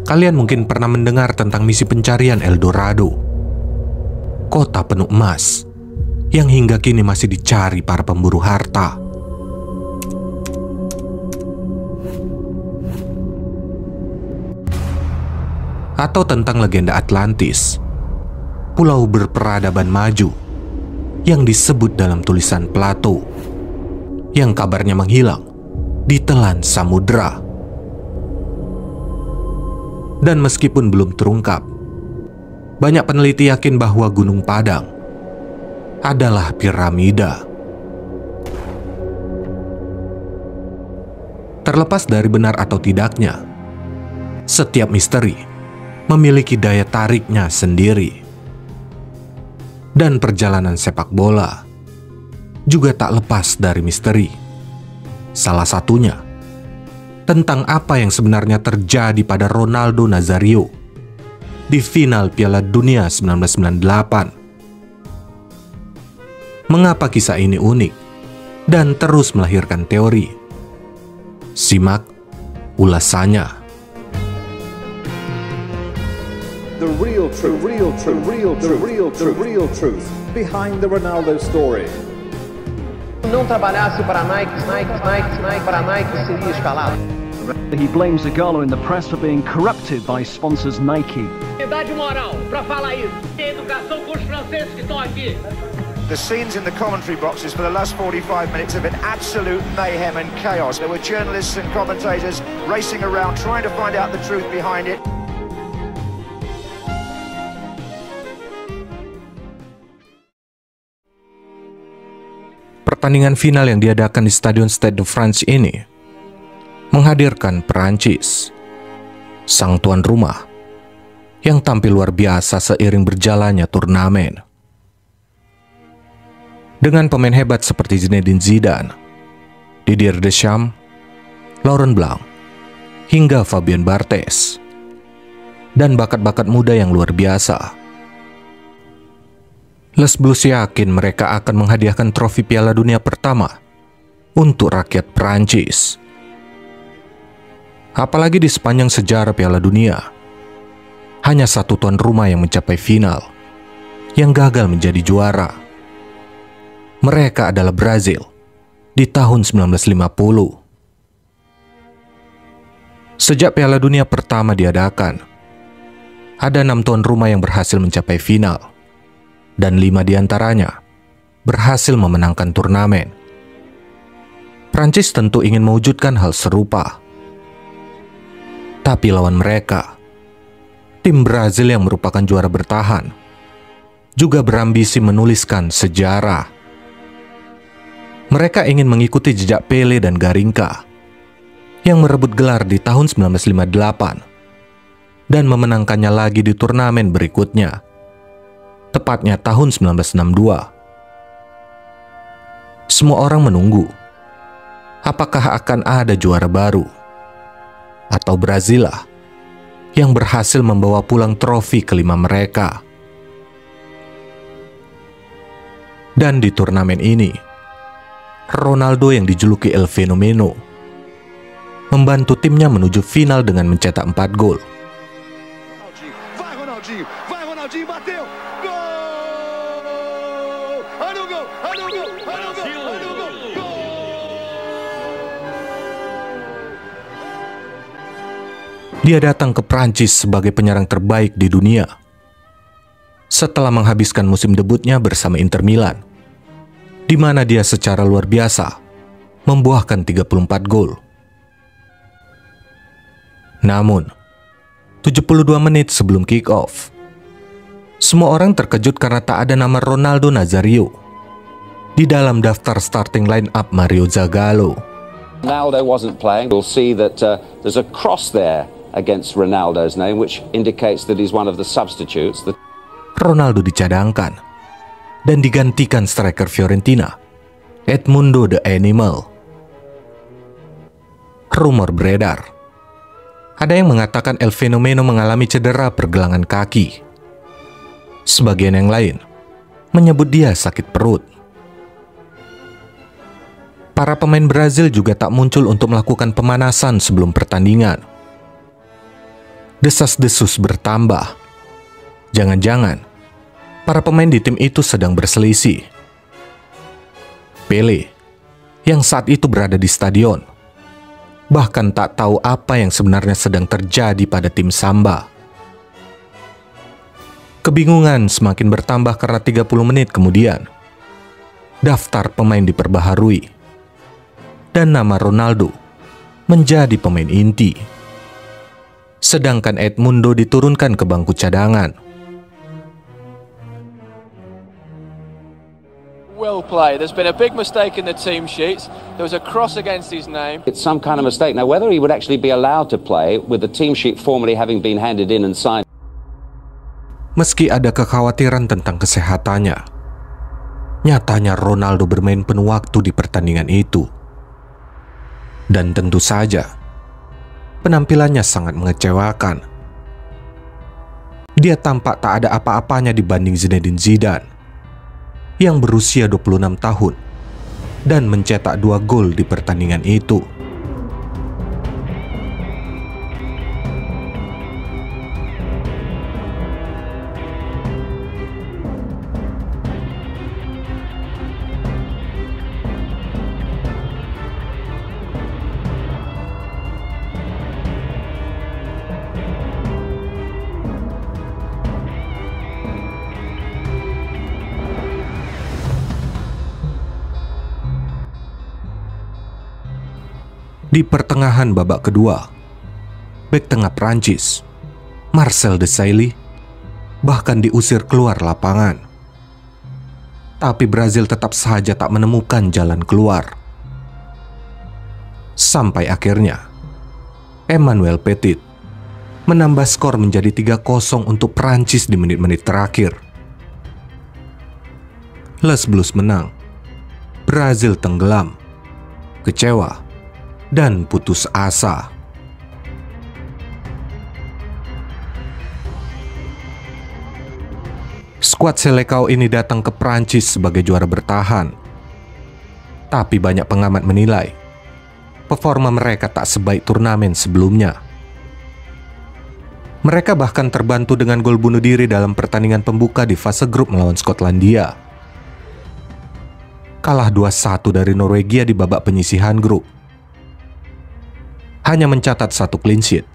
Kalian mungkin pernah mendengar tentang misi pencarian El Dorado, kota penuh emas yang hingga kini masih dicari para pemburu harta. Atau tentang legenda Atlantis, pulau berperadaban maju yang disebut dalam tulisan Plato, yang kabarnya menghilang di telan samudera. Dan meskipun belum terungkap, banyak peneliti yakin bahwa Gunung Padang adalah piramida. Terlepas dari benar atau tidaknya, setiap misteri memiliki daya tariknya sendiri. Dan perjalanan sepak bola juga tak lepas dari misteri. Salah satunya tentang apa yang sebenarnya terjadi pada Ronaldo Nazario di final Piala Dunia 1998. Mengapa kisah ini unik dan terus melahirkan teori? Simak ulasannya. The real truth behind the Ronaldo story. Não trabalhasse para Nike, para Nike seria escalado. He blames Zagallo in the press for being corrupted by sponsors Nike. Idade moral para falar isso. Educação com os franceses que estão aqui. The scenes in the commentary boxes for the last 45 minutes have been absolute mayhem and chaos. There were journalists and commentators racing around trying to find out the truth behind it. Pertandingan final yang diadakan di Stadion Stade de France ini menghadirkan Perancis, sang tuan rumah, yang tampil luar biasa seiring berjalannya turnamen. Dengan pemain hebat seperti Zinedine Zidane, Didier Deschamps, Laurent Blanc, hingga Fabien Barthez, dan bakat-bakat muda yang luar biasa. Les Blues yakin mereka akan menghadiahkan trofi Piala Dunia pertama untuk rakyat Prancis. Apalagi di sepanjang sejarah Piala Dunia, hanya satu tuan rumah yang mencapai final, yang gagal menjadi juara. Mereka adalah Brazil di tahun 1950. Sejak Piala Dunia pertama diadakan, ada 6 tuan rumah yang berhasil mencapai final, dan 5 diantaranya berhasil memenangkan turnamen. Prancis tentu ingin mewujudkan hal serupa. Tapi lawan mereka, tim Brazil yang merupakan juara bertahan, juga berambisi menuliskan sejarah. Mereka ingin mengikuti jejak Pele dan Garinca yang merebut gelar di tahun 1958 dan memenangkannya lagi di turnamen berikutnya, tepatnya tahun 1962. Semua orang menunggu, apakah akan ada juara baru, atau Brazil lah yang berhasil membawa pulang trofi kelima mereka. Dan di turnamen ini, Ronaldo yang dijuluki El Fenomeno membantu timnya menuju final dengan mencetak 4 gol. Dia datang ke Prancis sebagai penyerang terbaik di dunia setelah menghabiskan musim debutnya bersama Inter Milan, di mana dia secara luar biasa membuahkan 34 gol. Namun, 72 menit sebelum kick-off, semua orang terkejut karena tak ada nama Ronaldo Nazario di dalam daftar starting line-up Mario Zagallo. Ronaldo wasn't playing. We'll see that there's a cross there against Ronaldo's name, which indicates that he's one of the substitutes. Ronaldo dicadangkan dan digantikan striker Fiorentina, Edmundo the Animal. Rumor beredar, ada yang mengatakan El Fenomeno mengalami cedera pergelangan kaki. Sebagian yang lain menyebut dia sakit perut. Para pemain Brazil juga tak muncul untuk melakukan pemanasan sebelum pertandingan. Desas-desus bertambah. Jangan-jangan para pemain di tim itu sedang berselisih. Pele, yang saat itu berada di stadion, bahkan tak tahu apa yang sebenarnya sedang terjadi pada tim Samba. Kebingungan semakin bertambah karena 30 menit kemudian, daftar pemain diperbaharui, dan nama Ronaldo menjadi pemain inti. Sedangkan Edmundo diturunkan ke bangku cadangan. Well played. There's been a big mistake in the team sheets. There was a cross against his name. It's some kind of mistake. Now, whether he would actually be allowed to play with the team sheet formally having been handed in and signed. Meski ada kekhawatiran tentang kesehatannya, nyatanya Ronaldo bermain penuh waktu di pertandingan itu. Dan tentu saja, penampilannya sangat mengecewakan. Dia tampak tak ada apa-apanya dibanding Zinedine Zidane yang berusia 26 tahun dan mencetak 2 gol di pertandingan itu. Di pertengahan babak kedua, bek tengah Prancis, Marcel Desailly, bahkan diusir keluar lapangan. Tapi Brazil tetap saja tak menemukan jalan keluar. Sampai akhirnya, Emmanuel Petit menambah skor menjadi 3-0 untuk Prancis di menit-menit terakhir. Les Blues menang, Brazil tenggelam, kecewa, dan putus asa. Skuad Seleção ini datang ke Prancis sebagai juara bertahan. Tapi banyak pengamat menilai performa mereka tak sebaik turnamen sebelumnya. Mereka bahkan terbantu dengan gol bunuh diri dalam pertandingan pembuka di fase grup melawan Skotlandia. Kalah 2-1 dari Norwegia di babak penyisihan grup. Hanya mencatat 1 clean sheet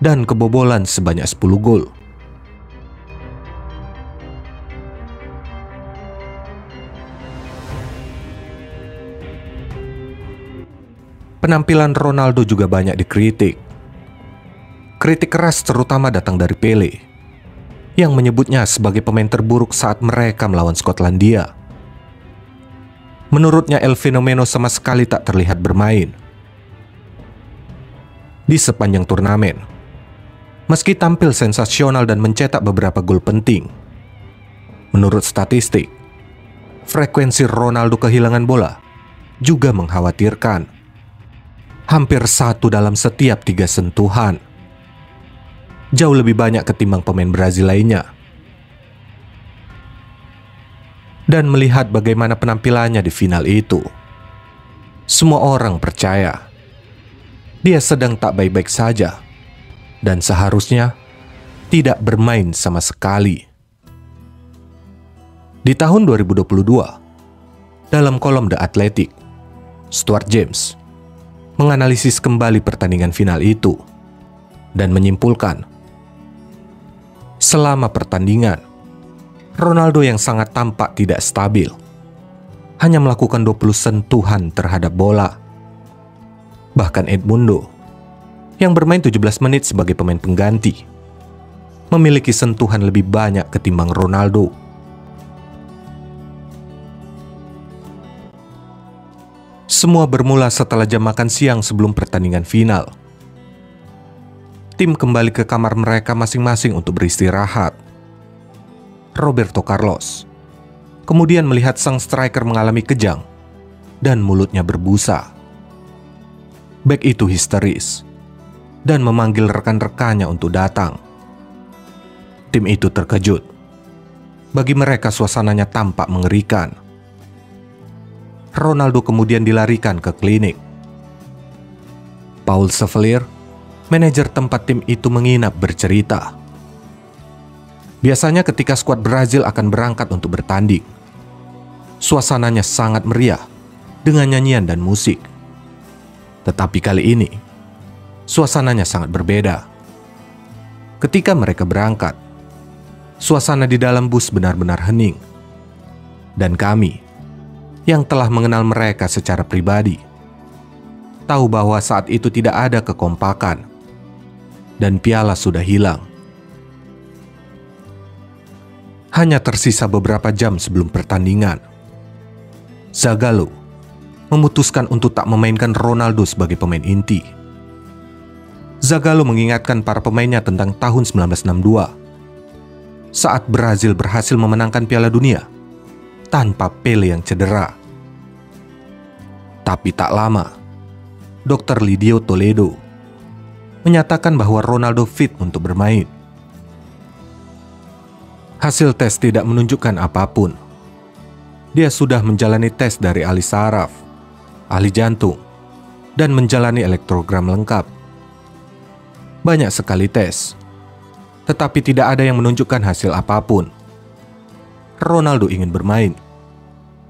dan kebobolan sebanyak 10 gol. Penampilan Ronaldo juga banyak dikritik. Kritik keras terutama datang dari Pele, yang menyebutnya sebagai pemain terburuk saat mereka melawan Skotlandia. Menurutnya El Fenomeno sama sekali tak terlihat bermain di sepanjang turnamen. Meski tampil sensasional dan mencetak beberapa gol penting, menurut statistik, frekuensi Ronaldo kehilangan bola juga mengkhawatirkan. Hampir 1 dalam setiap 3 sentuhan. Jauh lebih banyak ketimbang pemain Brazil lainnya. Dan melihat bagaimana penampilannya di final itu, semua orang percaya dia sedang tak baik-baik saja dan seharusnya tidak bermain sama sekali. Di tahun 2022, dalam kolom The Athletic, Stuart James menganalisis kembali pertandingan final itu dan menyimpulkan, selama pertandingan, Ronaldo yang sangat tampak tidak stabil, hanya melakukan 20 sentuhan terhadap bola. Bahkan Edmundo, yang bermain 17 menit sebagai pemain pengganti, memiliki sentuhan lebih banyak ketimbang Ronaldo. Semua bermula setelah jam makan siang sebelum pertandingan final. Tim kembali ke kamar mereka masing-masing untuk beristirahat. Roberto Carlos kemudian melihat sang striker mengalami kejang dan mulutnya berbusa. Bek itu histeris dan memanggil rekan-rekannya untuk datang. Tim itu terkejut. Bagi mereka suasananya tampak mengerikan. Ronaldo kemudian dilarikan ke klinik. Paul Sevelier manajer tempat tim itu menginap bercerita. Biasanya ketika skuad Brazil akan berangkat untuk bertanding, suasananya sangat meriah dengan nyanyian dan musik. Tetapi kali ini, suasananya sangat berbeda. Ketika mereka berangkat, suasana di dalam bus benar-benar hening. Dan kami, yang telah mengenal mereka secara pribadi, tahu bahwa saat itu tidak ada kekompakan, dan piala sudah hilang. Hanya tersisa beberapa jam sebelum pertandingan, Zagallo memutuskan untuk tak memainkan Ronaldo sebagai pemain inti. Zagallo mengingatkan para pemainnya tentang tahun 1962, saat Brazil berhasil memenangkan Piala Dunia tanpa Pele yang cedera. Tapi tak lama, Dr. Lidio Toledo menyatakan bahwa Ronaldo fit untuk bermain. Hasil tes tidak menunjukkan apapun. Dia sudah menjalani tes dari ahli saraf, ahli jantung, dan menjalani elektrogram lengkap. Banyak sekali tes, tetapi tidak ada yang menunjukkan hasil apapun. Ronaldo ingin bermain,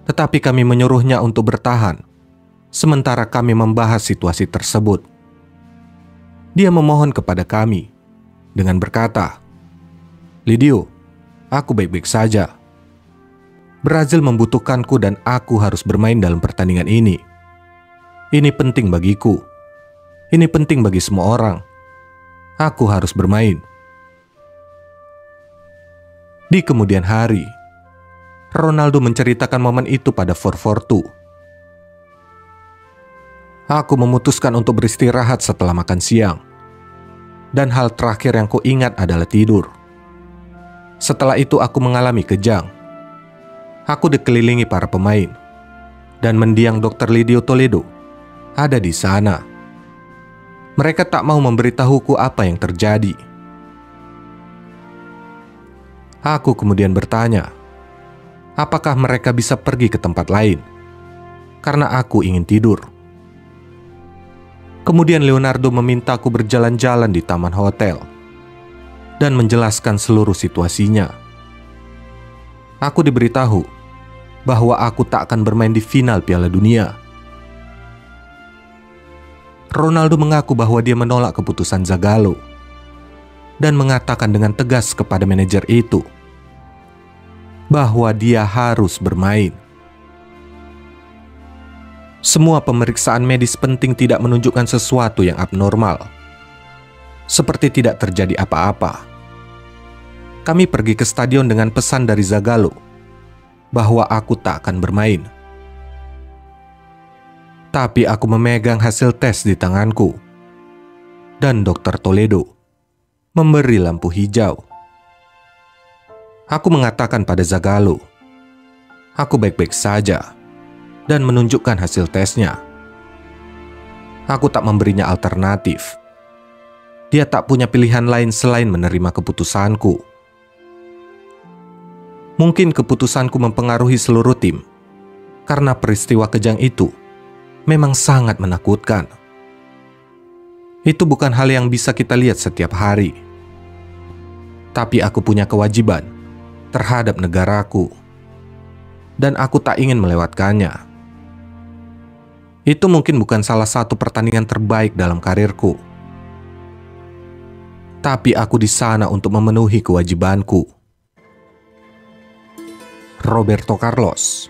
tetapi kami menyuruhnya untuk bertahan, sementara kami membahas situasi tersebut. Dia memohon kepada kami dengan berkata, "Lidio, aku baik-baik saja. Brazil membutuhkanku dan aku harus bermain dalam pertandingan ini. Ini penting bagiku. Ini penting bagi semua orang. Aku harus bermain." Di kemudian hari, Ronaldo menceritakan momen itu pada 442. "Aku memutuskan untuk beristirahat setelah makan siang. Dan hal terakhir yang kuingat adalah tidur. Setelah itu aku mengalami kejang. Aku dikelilingi para pemain. Dan mendiang Dr. Lidio Toledo ada di sana. Mereka tak mau memberitahuku apa yang terjadi. Aku kemudian bertanya, apakah mereka bisa pergi ke tempat lain? Karena aku ingin tidur. Kemudian Leonardo memintaku berjalan-jalan di taman hotel dan menjelaskan seluruh situasinya. Aku diberitahu bahwa aku tak akan bermain di final Piala Dunia. Ronaldo mengaku bahwa dia menolak keputusan Zagallo dan mengatakan dengan tegas kepada manajer itu bahwa dia harus bermain. Semua pemeriksaan medis penting tidak menunjukkan sesuatu yang abnormal, seperti tidak terjadi apa-apa. Kami pergi ke stadion dengan pesan dari Zagallo bahwa aku tak akan bermain. Tapi aku memegang hasil tes di tanganku, dan Dr. Toledo memberi lampu hijau. Aku mengatakan pada Zagallo, aku baik-baik saja, dan menunjukkan hasil tesnya. Aku tak memberinya alternatif. Dia tak punya pilihan lain selain menerima keputusanku. Mungkin keputusanku mempengaruhi seluruh tim, karena peristiwa kejang itu memang sangat menakutkan. Itu bukan hal yang bisa kita lihat setiap hari. Tapi aku punya kewajiban terhadap negaraku, dan aku tak ingin melewatkannya. Itu mungkin bukan salah satu pertandingan terbaik dalam karirku, tapi aku di sana untuk memenuhi kewajibanku. Roberto Carlos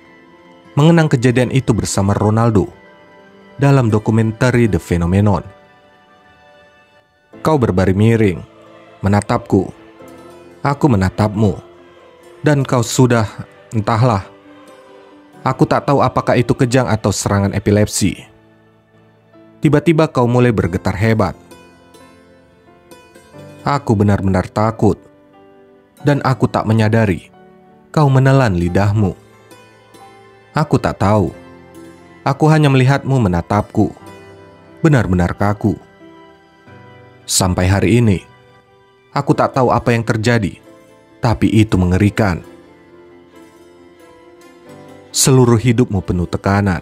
mengenang kejadian itu bersama Ronaldo dalam dokumenter The Phenomenon. Kau berbaring miring, menatapku. Aku menatapmu. Dan kau sudah, entahlah. Aku tak tahu apakah itu kejang atau serangan epilepsi. Tiba-tiba kau mulai bergetar hebat. Aku benar-benar takut. Dan aku tak menyadari kau menelan lidahmu. Aku tak tahu. Aku hanya melihatmu menatapku. Benar-benar kaku. Sampai hari ini, aku tak tahu apa yang terjadi, tapi itu mengerikan. Seluruh hidupmu penuh tekanan.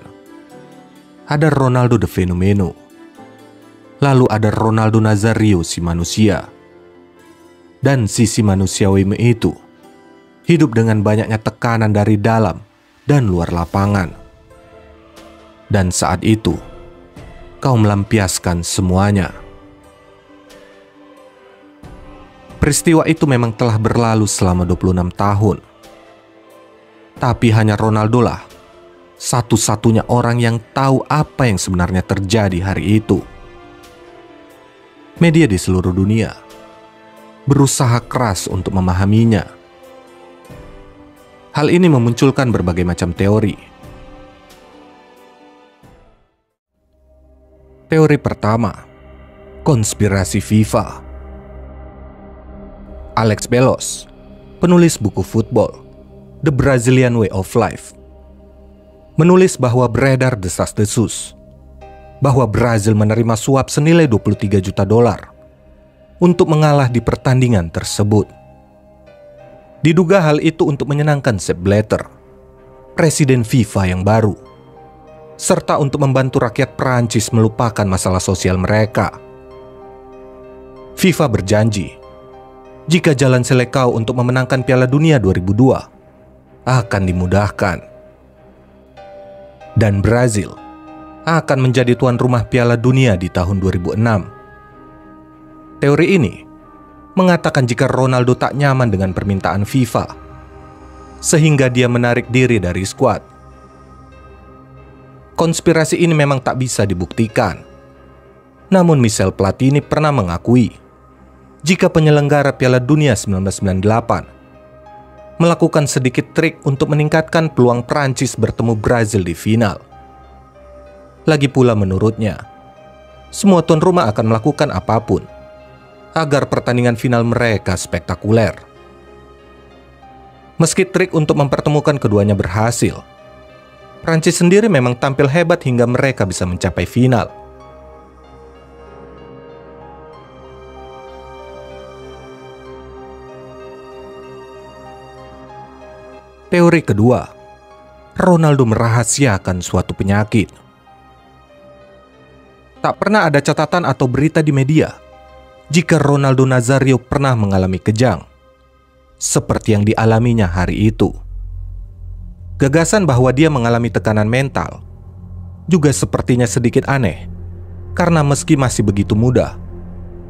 Ada Ronaldo the Fenomeno. Lalu ada Ronaldo Nazario si manusia. Dan sisi manusiawimu itu hidup dengan banyaknya tekanan dari dalam dan luar lapangan. Dan saat itu, kau melampiaskan semuanya. Peristiwa itu memang telah berlalu selama 26 tahun. Tapi hanya Ronaldo lah satu-satunya orang yang tahu apa yang sebenarnya terjadi hari itu. Media di seluruh dunia berusaha keras untuk memahaminya. Hal ini memunculkan berbagai macam teori. Teori pertama, konspirasi FIFA. Alex Belos, penulis buku football The Brazilian Way of Life, menulis bahwa beredar desas-desus bahwa Brazil menerima suap senilai 23 juta dolar untuk mengalah di pertandingan tersebut. Diduga hal itu untuk menyenangkan Sepp Blatter, presiden FIFA yang baru, serta untuk membantu rakyat Prancis melupakan masalah sosial mereka. FIFA berjanji jika jalan Selecao untuk memenangkan Piala Dunia 2002 akan dimudahkan. Dan Brazil akan menjadi tuan rumah Piala Dunia di tahun 2006. Teori ini mengatakan jika Ronaldo tak nyaman dengan permintaan FIFA, sehingga dia menarik diri dari skuad. Konspirasi ini memang tak bisa dibuktikan. Namun Michel Platini pernah mengakui jika penyelenggara Piala Dunia 1998 melakukan sedikit trik untuk meningkatkan peluang Prancis bertemu Brazil di final. Lagi pula menurutnya, semua tuan rumah akan melakukan apapun agar pertandingan final mereka spektakuler. Meski trik untuk mempertemukan keduanya berhasil, Prancis sendiri memang tampil hebat hingga mereka bisa mencapai final. Teori kedua, Ronaldo merahasiakan suatu penyakit. Tak pernah ada catatan atau berita di media jika Ronaldo Nazario pernah mengalami kejang, seperti yang dialaminya hari itu. Gagasan bahwa dia mengalami tekanan mental juga sepertinya sedikit aneh, karena meski masih begitu muda,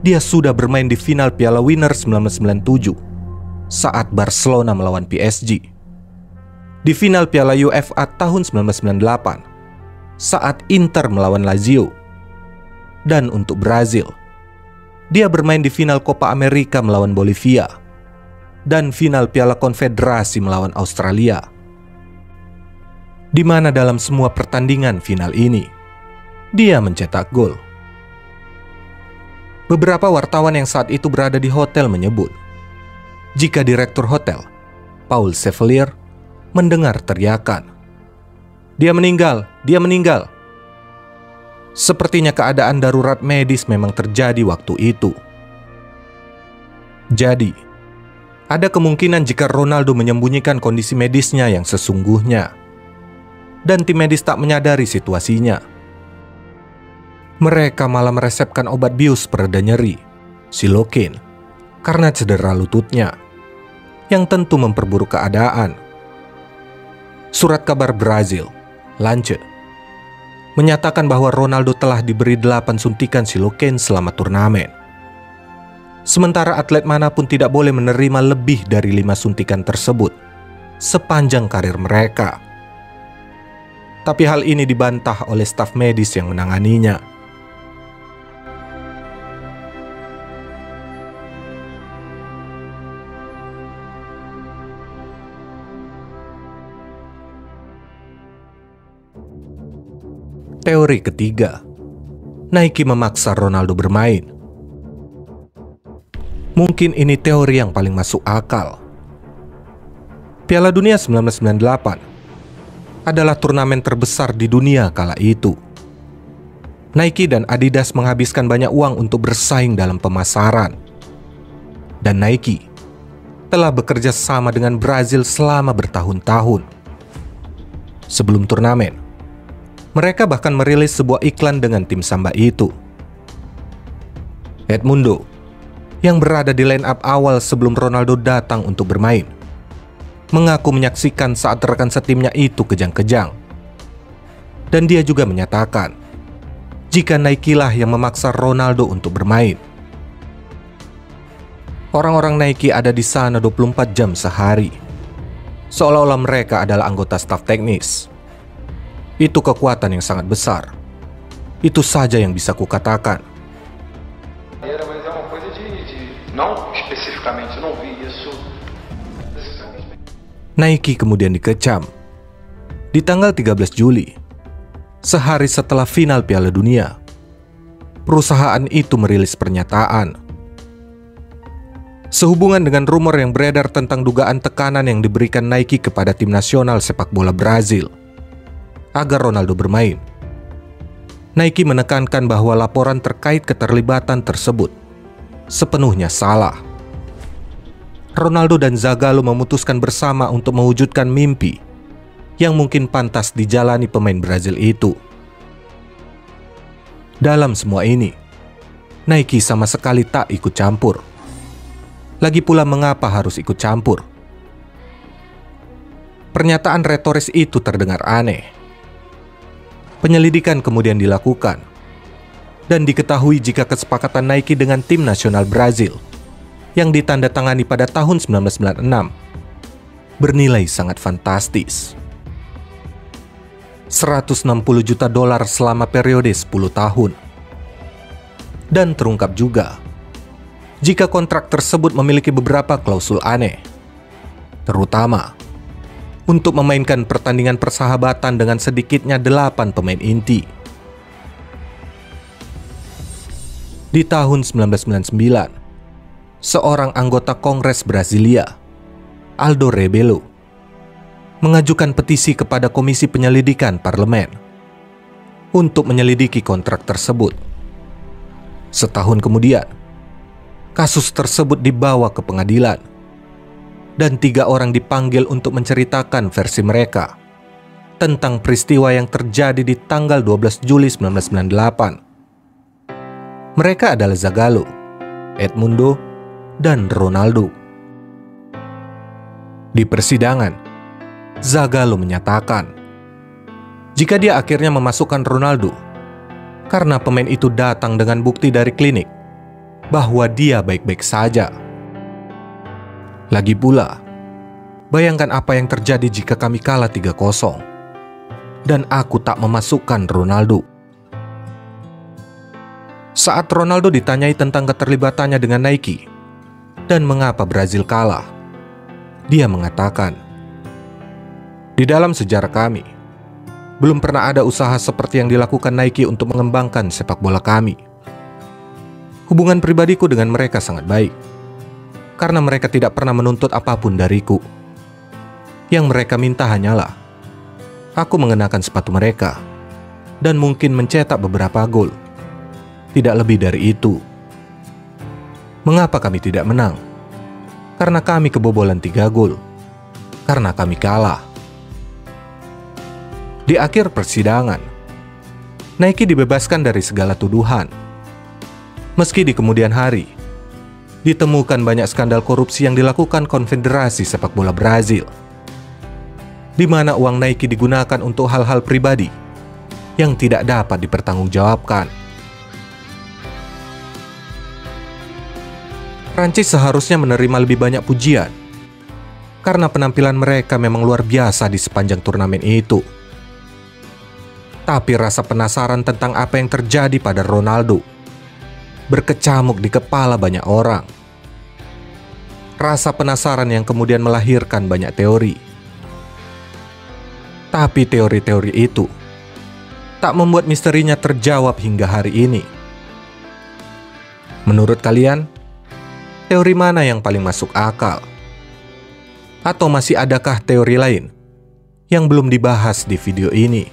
dia sudah bermain di final Piala Winner 1997 saat Barcelona melawan PSG. Di final Piala UEFA tahun 1998 saat Inter melawan Lazio. Dan untuk Brazil, dia bermain di final Copa America melawan Bolivia dan final Piala Konfederasi melawan Australia, di mana dalam semua pertandingan final ini dia mencetak gol. Beberapa wartawan yang saat itu berada di hotel menyebut jika direktur hotel, Paul Chevalier, mendengar teriakan, "Dia meninggal, dia meninggal." Sepertinya keadaan darurat medis memang terjadi waktu itu. Jadi, ada kemungkinan jika Ronaldo menyembunyikan kondisi medisnya yang sesungguhnya, dan tim medis tak menyadari situasinya. Mereka malah meresepkan obat bius pereda nyeri, Silocaine, karena cedera lututnya, yang tentu memperburuk keadaan. Surat kabar Brazil, Lance, menyatakan bahwa Ronaldo telah diberi 8 suntikan Silocaine selama turnamen. Sementara atlet manapun tidak boleh menerima lebih dari 5 suntikan tersebut sepanjang karir mereka. Tapi hal ini dibantah oleh staf medis yang menanganinya. Teori ketiga, Nike memaksa Ronaldo bermain. Mungkin ini teori yang paling masuk akal. Piala Dunia 1998 adalah turnamen terbesar di dunia kala itu. Nike dan Adidas menghabiskan banyak uang untuk bersaing dalam pemasaran. Dan Nike telah bekerja sama dengan Brazil selama bertahun-tahun. Sebelum turnamen, mereka bahkan merilis sebuah iklan dengan tim Samba itu. Edmundo, yang berada di line up awal sebelum Ronaldo datang untuk bermain, mengaku menyaksikan saat rekan setimnya itu kejang-kejang. Dan dia juga menyatakan jika Nike lah yang memaksa Ronaldo untuk bermain. Orang-orang Nike ada di sana 24 jam sehari, seolah-olah mereka adalah anggota staf teknis. Itu kekuatan yang sangat besar. Itu saja yang bisa kukatakan. Nike kemudian dikecam. Di tanggal 13 Juli, sehari setelah final Piala Dunia, perusahaan itu merilis pernyataan. Sehubungan dengan rumor yang beredar tentang dugaan tekanan yang diberikan Nike kepada tim nasional sepak bola Brazil agar Ronaldo bermain, Nike menekankan bahwa laporan terkait keterlibatan tersebut sepenuhnya salah. Ronaldo dan Zagallo memutuskan bersama untuk mewujudkan mimpi yang mungkin pantas dijalani pemain Brazil itu. Dalam semua ini, Nike sama sekali tak ikut campur. Lagi pula mengapa harus ikut campur? Pernyataan retoris itu terdengar aneh. Penyelidikan kemudian dilakukan, dan diketahui jika kesepakatan Nike dengan tim nasional Brazil yang ditandatangani pada tahun 1996 bernilai sangat fantastis. $160 juta selama periode 10 tahun. Dan terungkap juga jika kontrak tersebut memiliki beberapa klausul aneh, terutama untuk memainkan pertandingan persahabatan dengan sedikitnya 8 pemain inti. Di tahun 1999, seorang anggota Kongres Brasilia, Aldo Rebelo, mengajukan petisi kepada Komisi Penyelidikan Parlemen untuk menyelidiki kontrak tersebut. Setahun kemudian, kasus tersebut dibawa ke pengadilan, dan 3 orang dipanggil untuk menceritakan versi mereka tentang peristiwa yang terjadi di tanggal 12 Juli 1998. Mereka adalah Zagallo, Edmundo, dan Ronaldo. Di persidangan, Zagallo menyatakan jika dia akhirnya memasukkan Ronaldo karena pemain itu datang dengan bukti dari klinik bahwa dia baik-baik saja. Lagi pula, bayangkan apa yang terjadi jika kami kalah 3-0 dan aku tak memasukkan Ronaldo. Saat Ronaldo ditanyai tentang keterlibatannya dengan Nike dan mengapa Brazil kalah, dia mengatakan, "Di dalam sejarah kami, belum pernah ada usaha seperti yang dilakukan Nike untuk mengembangkan sepak bola kami. Hubungan pribadiku dengan mereka sangat baik, karena mereka tidak pernah menuntut apapun dariku. Yang mereka minta hanyalah aku mengenakan sepatu mereka dan mungkin mencetak beberapa gol. Tidak lebih dari itu. Mengapa kami tidak menang? Karena kami kebobolan 3 gol. Karena kami kalah." Di akhir persidangan, Nike dibebaskan dari segala tuduhan. Meski di kemudian hari, ditemukan banyak skandal korupsi yang dilakukan Konfederasi Sepak Bola Brazil, di mana uang Nike digunakan untuk hal-hal pribadi yang tidak dapat dipertanggungjawabkan. Prancis seharusnya menerima lebih banyak pujian, karena penampilan mereka memang luar biasa di sepanjang turnamen itu. Tapi rasa penasaran tentang apa yang terjadi pada Ronaldo berkecamuk di kepala banyak orang. Rasa penasaran yang kemudian melahirkan banyak teori. Tapi teori-teori itu tak membuat misterinya terjawab hingga hari ini. Menurut kalian, teori mana yang paling masuk akal? Atau masih adakah teori lain yang belum dibahas di video ini?